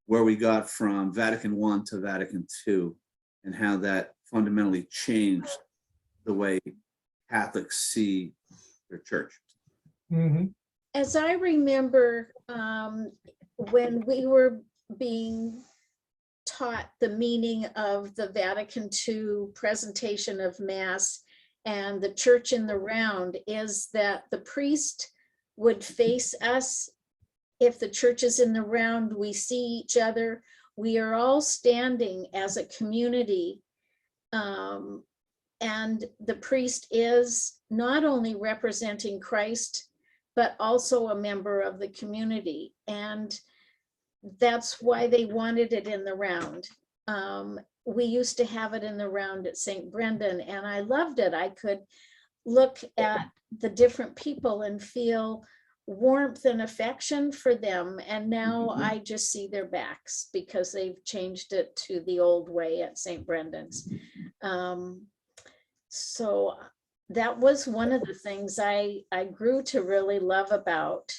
[SPEAKER 3] where we got from Vatican I to Vatican II, and how that fundamentally changed the way Catholics see their church.
[SPEAKER 1] Mm-hmm.
[SPEAKER 5] As I remember, when we were being taught the meaning of the Vatican II presentation of Mass and the church in the round, is that the priest would face us. If the church is in the round, we see each other. We are all standing as a community. And the priest is not only representing Christ, but also a member of the community. And that's why they wanted it in the round. We used to have it in the round at St. Brendan, and I loved it. I could look at the different people and feel warmth and affection for them. And now I just see their backs because they've changed it to the old way at St. Brendan's. So that was one of the things I grew to really love about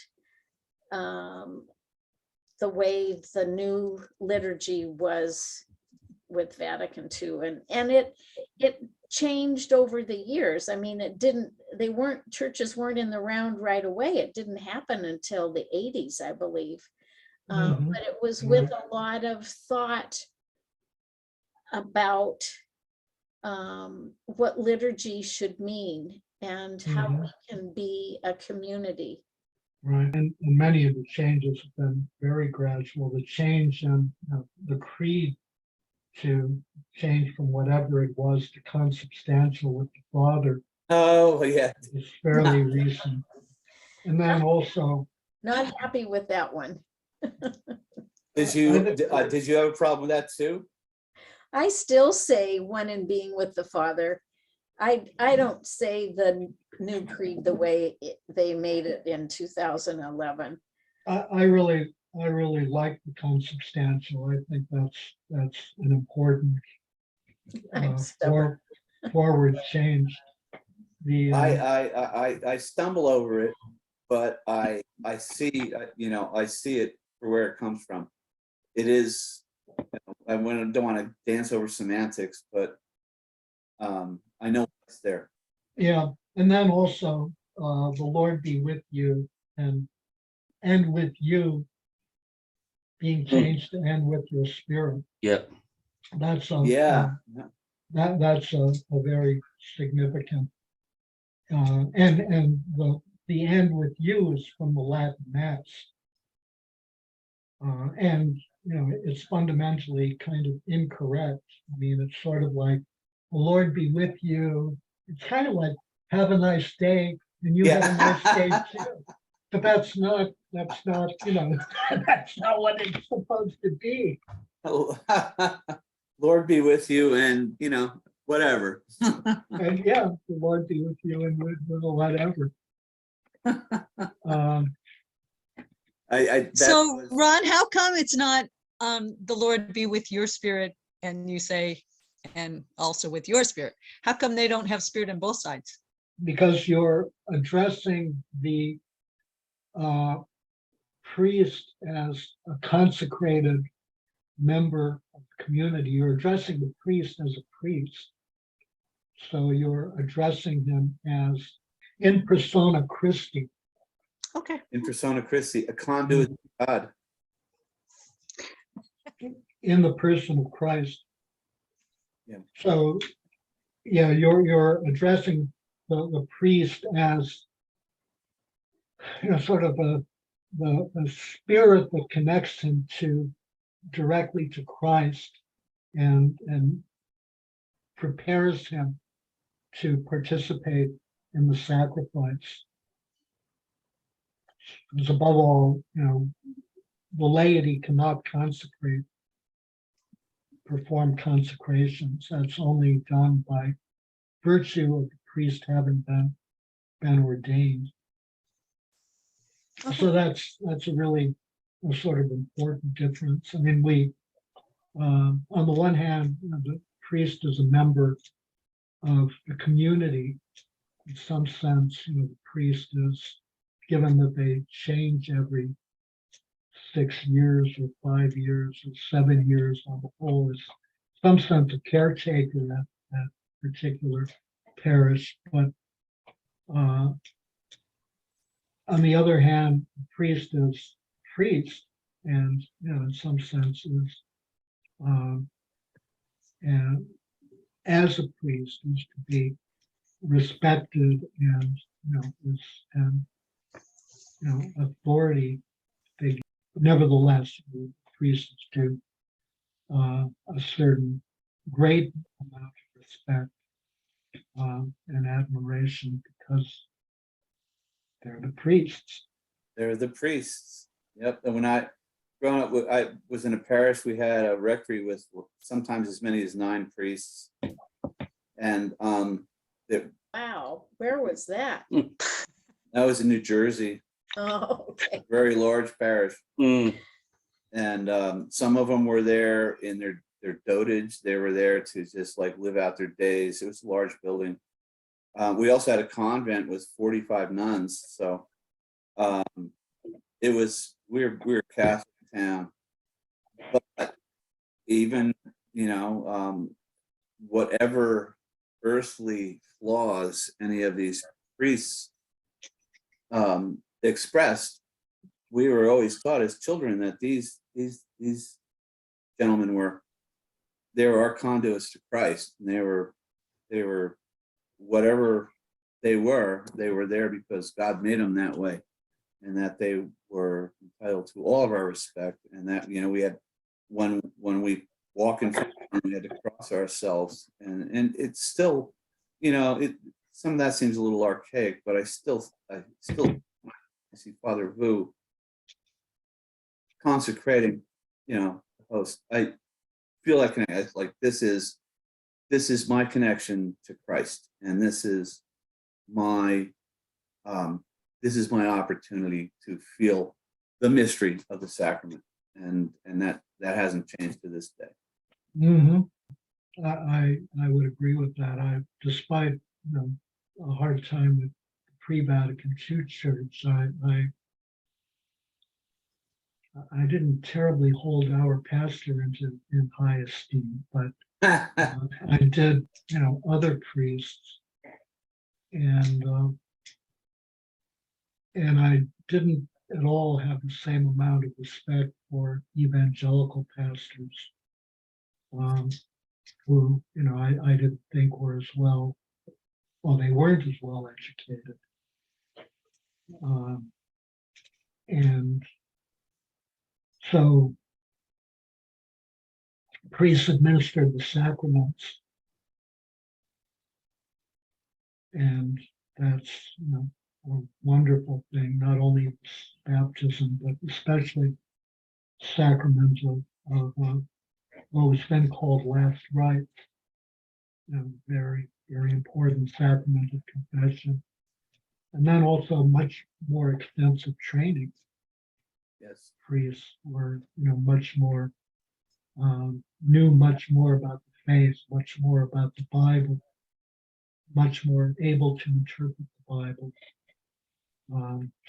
[SPEAKER 5] the way the new liturgy was with Vatican II, and it changed over the years. I mean, churches weren't in the round right away. It didn't happen until the 80s, I believe.
[SPEAKER 1] Mhm.
[SPEAKER 5] But it was with a lot of thought about what liturgy should mean and how we can be a community.
[SPEAKER 1] Right, and many of the changes have been very gradual. The change in the creed to change from whatever it was to consubstantial with the Father
[SPEAKER 3] Oh yeah.
[SPEAKER 1] is fairly recent. And then also,
[SPEAKER 5] Not happy with that one.
[SPEAKER 3] Did you have a problem with that too?
[SPEAKER 5] I still say one in being with the Father. I don't say the new creed the way they made it in 2011.
[SPEAKER 1] I really like the consubstantial. I think that's an important
[SPEAKER 5] I'm stubborn.
[SPEAKER 1] forward change. The
[SPEAKER 3] I stumble over it, but I see I see it for where it comes from. It is, I don't want to dance over semantics, but I know it's there.
[SPEAKER 1] yeah, and then also the Lord be with you, and with you being changed to and with your spirit.
[SPEAKER 4] Yep.
[SPEAKER 1] That's
[SPEAKER 3] Yeah.
[SPEAKER 1] that's a very significant and the end with you is from the Latin Mass, and it's fundamentally kind of incorrect. I mean, it's sort of like the Lord be with you. It's kind of like have a nice day, and you have a nice day too. But that's not that's not what it's supposed to be.
[SPEAKER 3] Lord be with you, and whatever.
[SPEAKER 1] And yeah, the Lord be with you and with whatever.
[SPEAKER 6] So Ron, how come it's not the Lord be with your spirit, and you say, and also with your spirit? How come they don't have spirit on both sides?
[SPEAKER 1] Because you're addressing the priest as a consecrated member of the community. You're addressing the priest as a priest. So you're addressing him as in persona Christi.
[SPEAKER 6] Okay.
[SPEAKER 3] In persona Christi, a conduit to God.
[SPEAKER 1] In the person of Christ.
[SPEAKER 3] Yeah.
[SPEAKER 1] So, yeah, you're addressing the priest as, sort of the spirit that connects him directly to Christ and prepares him to participate in the sacrifice. Because above all, the laity cannot perform consecrations. That's only done by virtue of the priest having been ordained. So that's a really a sort of important difference. I mean, on the one hand, the priest is a member of the community. In some sense, the priest is, given that they change every 6 years or 5 years or 7 years on the whole, is some sense a caretaker at that particular parish. But on the other hand, the priest is priest, and in some sense is, and as a priest, is to be respected and is authority figure. Nevertheless, the priests do a certain great amount of respect and admiration because they're the priests.
[SPEAKER 3] They're the priests. Yep. And when growing up, I was in a parish. We had a rectory with sometimes as many as 9 priests, and
[SPEAKER 5] Wow, where was that?
[SPEAKER 3] that was in New Jersey.
[SPEAKER 5] Oh, okay.
[SPEAKER 3] Very large parish,
[SPEAKER 4] Mm.
[SPEAKER 3] and some of them were there in their dotage. They were there to just like live out their days. It was a large building. We also had a convent with 45 nuns, so it was we're a Catholic town, but even whatever earthly flaws any of these priests expressed, we were always taught as children that these gentlemen they were our conduits to Christ, and they were whatever they were there because God made them that way, and that they were entitled to all of our respect, and that we had when we walk in front of them, we had to cross ourselves, and it's still some of that seems a little archaic, but I still see Father Vu consecrating the host. I feel like this is my connection to Christ, and this is my opportunity to feel the mystery of the sacrament, and that hasn't changed to this day.
[SPEAKER 1] Mm-hmm. I would agree with that. Despite a hard time with the pre-Vatican II church, I didn't terribly hold our pastor in high esteem, but I did, other priests, and I didn't at all have the same amount of respect for evangelical pastors, who I didn't think were as well they weren't as well educated, and so priests administer the sacraments, and that's a wonderful thing. Not only baptism, but especially sacrament of what was then called last rites. Very, very important sacrament of confession, and then also much more extensive training.
[SPEAKER 3] Yes.
[SPEAKER 1] Priests were, much more knew much more about the faith, much more about the Bible, much more able to interpret the Bible.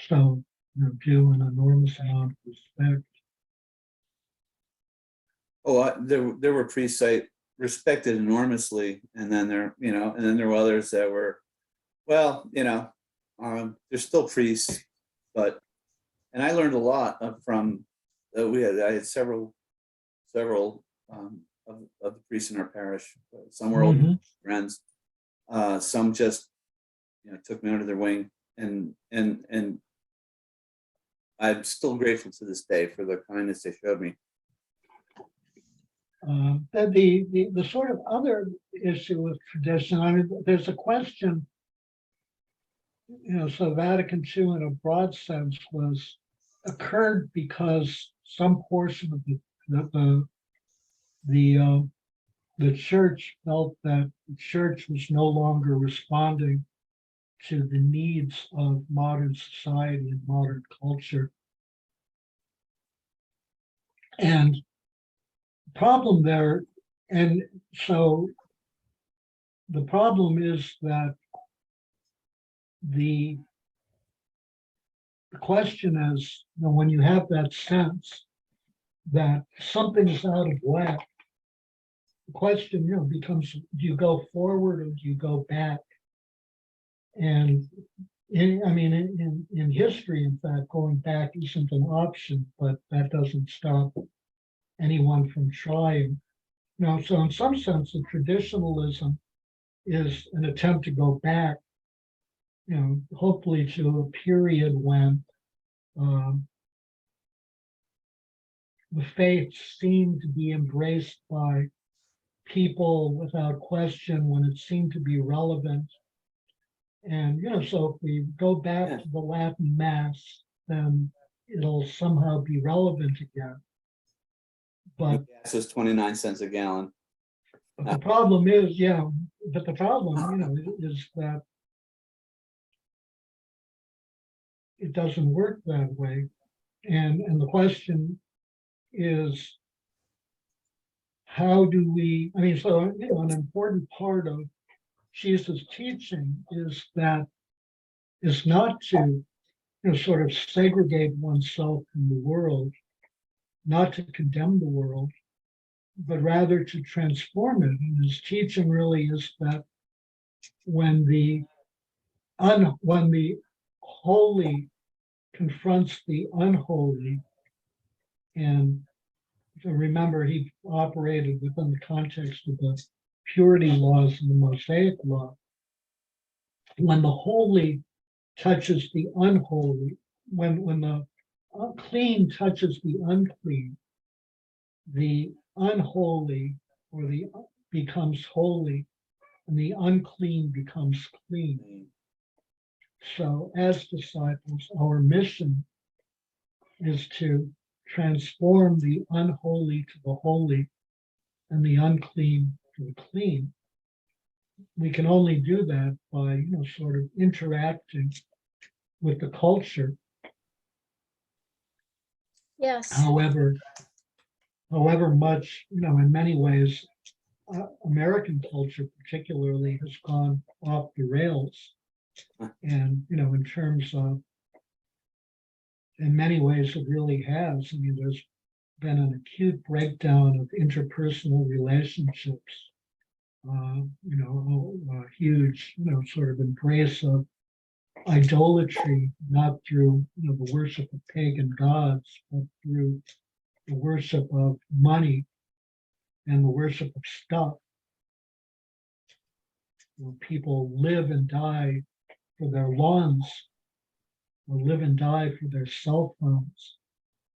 [SPEAKER 1] So, due an enormous amount of respect.
[SPEAKER 3] There were priests I respected enormously, and then there were others that were, well, they're still priests, and I learned a lot from, I had several of the priests in our parish. Some were old
[SPEAKER 1] Mhm.
[SPEAKER 3] friends, some just, took me under their wing, and I'm still grateful to this day for the kindness they showed me.
[SPEAKER 1] The sort of other issue with tradition, I mean, there's a question, so Vatican II in a broad sense occurred because some portion of the church felt that the church was no longer responding to the needs of modern society and modern culture. And problem there, and so the problem is that the question is, when you have that sense that something is out of whack, the question, becomes, do you go forward or do you go back? And in history, in fact, going back isn't an option, but that doesn't stop anyone from trying. So in some sense, the traditionalism is an attempt to go back, hopefully to a period when the faith seemed to be embraced by people without question, when it seemed to be relevant. And, so if we go back to the Latin Mass, then it'll somehow be relevant again. But
[SPEAKER 3] Gas is 29 cents a gallon.
[SPEAKER 1] the problem is, is that it doesn't work that way. And the question is, how do we, an important part of Jesus' teaching is not to, sort of segregate oneself from the world, not to condemn the world, but rather to transform it. And his teaching really is that when the holy confronts the unholy, and so remember, he operated within the context of the purity laws and the Mosaic law. When the holy touches the unholy, when the clean touches the unclean, the unholy becomes holy, and the unclean becomes clean. So as disciples, our mission is to transform the unholy to the holy and the unclean to the clean. We can only do that by, sort of interacting with the culture.
[SPEAKER 5] Yes.
[SPEAKER 1] However much, in many ways, American culture particularly has gone off the rails. And, in terms of, in many ways, it really has. There's been an acute breakdown of interpersonal relationships. A huge, sort of embrace of idolatry, not through, the worship of pagan gods, but through the worship of money and the worship of stuff. Where people live and die for their lawns, or live and die for their cell phones,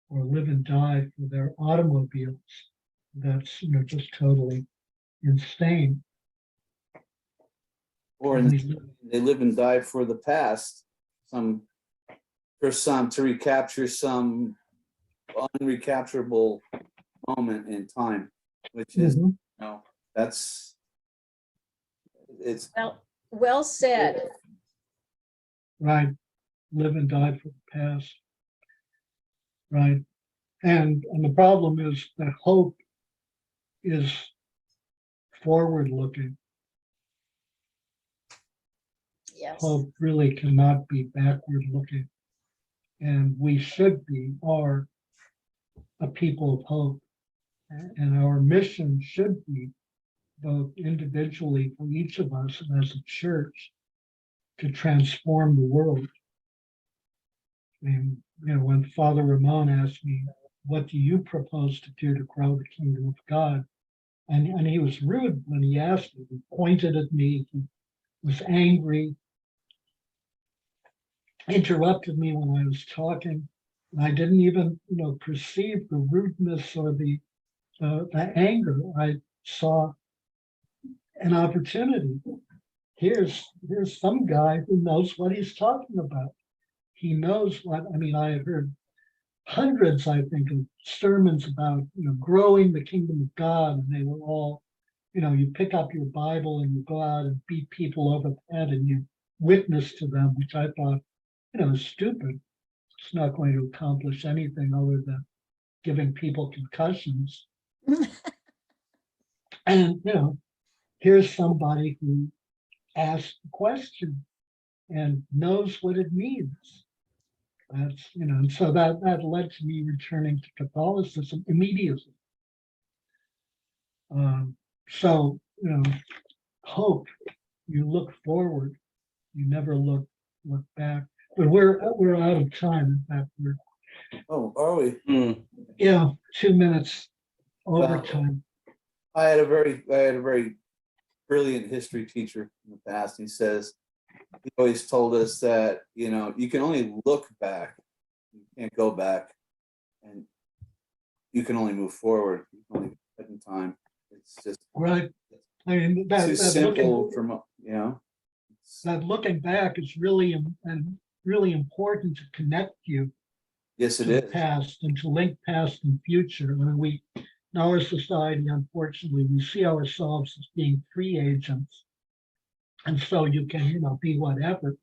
[SPEAKER 1] or live and die for their automobiles. That's, just totally insane.
[SPEAKER 3] Or they live and die for the past, to recapture some unrecapturable moment in time, which is, it's
[SPEAKER 5] Well said.
[SPEAKER 1] Right. Live and die for the past. Right. And the problem is that hope is forward looking.
[SPEAKER 5] Yes.
[SPEAKER 1] Hope really cannot be backward looking. And we are a people of hope. And our mission should be, both individually for each of us and as a church, to transform the world. And, when Father Ramon asked me, what do you propose to do to grow the kingdom of God? And he was rude when he asked me. He pointed at me, he was angry, interrupted me when I was talking. And I didn't even, perceive the rudeness or the anger. I saw an opportunity. Here's some guy who knows what he's talking about. He knows what, I had heard hundreds, I think, of sermons about, growing the kingdom of God. And they were all, you pick up your Bible and you go out and beat people over the head and you witness to them, which I thought, is stupid. It's not going to accomplish anything other than giving people concussions. And, here's somebody who asked the question and knows what it means. That's, and so that led to me returning to Catholicism immediately. So, hope, you look forward, you never look back. But we're out of time. In fact, we're,
[SPEAKER 3] Oh, are we?
[SPEAKER 1] 2 minutes
[SPEAKER 3] Wow.
[SPEAKER 1] overtime.
[SPEAKER 3] I had a very brilliant history teacher in the past. He says, he always told us that, you can only look back. You can't go back. And you can only move forward. You can only get in time. It's just
[SPEAKER 1] Right.
[SPEAKER 3] too
[SPEAKER 1] That
[SPEAKER 3] simple
[SPEAKER 1] looking,
[SPEAKER 3] it's-
[SPEAKER 1] that looking back is really important to connect you
[SPEAKER 3] yes, it
[SPEAKER 1] to the
[SPEAKER 3] is.
[SPEAKER 1] past and to link past and future. We, in our society, unfortunately, we see ourselves as being free agents. And so you can, be whatever.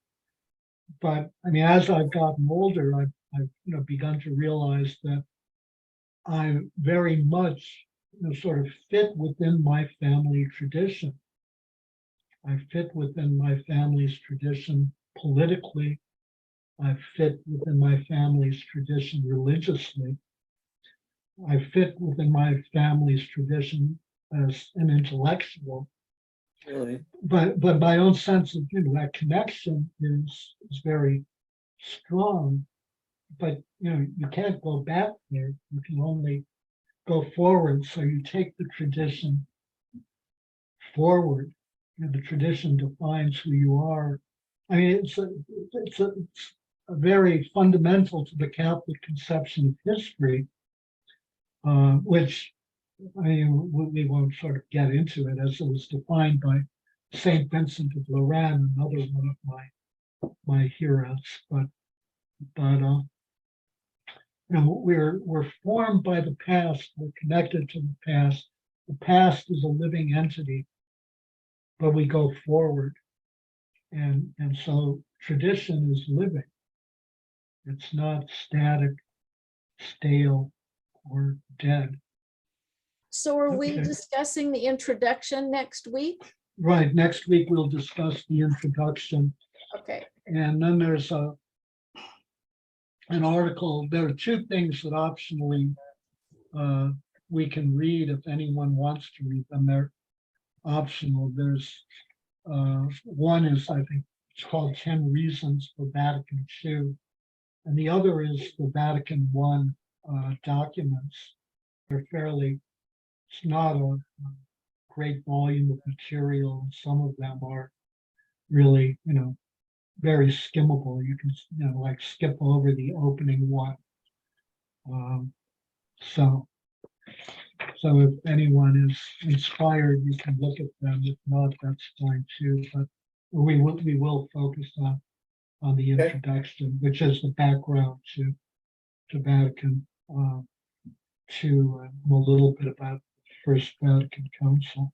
[SPEAKER 1] But as I've gotten older, I've begun to realize that I very much, sort of fit within my family tradition. I fit within my family's tradition politically. I fit within my family's tradition religiously. I fit within my family's tradition as an intellectual.
[SPEAKER 3] Really?
[SPEAKER 1] But my own sense of, that connection is very strong. But you can't go back there. You can only go forward. So you take the tradition forward. The tradition defines who you are. It's a very fundamental to the Catholic conception of history, which we won't sort of get into it, as it was defined by Saint Vincent of Lorraine, another one of my heroes. But we're formed by the past. We're connected to the past. The past is a living entity, but we go forward, and so tradition is living. It's not static, stale, or dead.
[SPEAKER 5] So are we
[SPEAKER 1] Okay.
[SPEAKER 5] discussing the introduction next week?
[SPEAKER 1] Right. Next week we'll discuss the introduction,
[SPEAKER 5] Okay,
[SPEAKER 1] and then there's an article. There are two things that optionally we can read if anyone wants to read them. They're optional. There's one is, I think it's called 10 Reasons for Vatican II, and the other is the Vatican I documents. They're fairly, it's not a great volume of material, and some of them are really, very skimmable. You can, like skip over the opening one. So if anyone is inspired, you can look at them. If not, that's fine too. But we will focus on the
[SPEAKER 3] Okay.
[SPEAKER 1] introduction, which is the background to Vatican II, and a little bit about the First Vatican Council.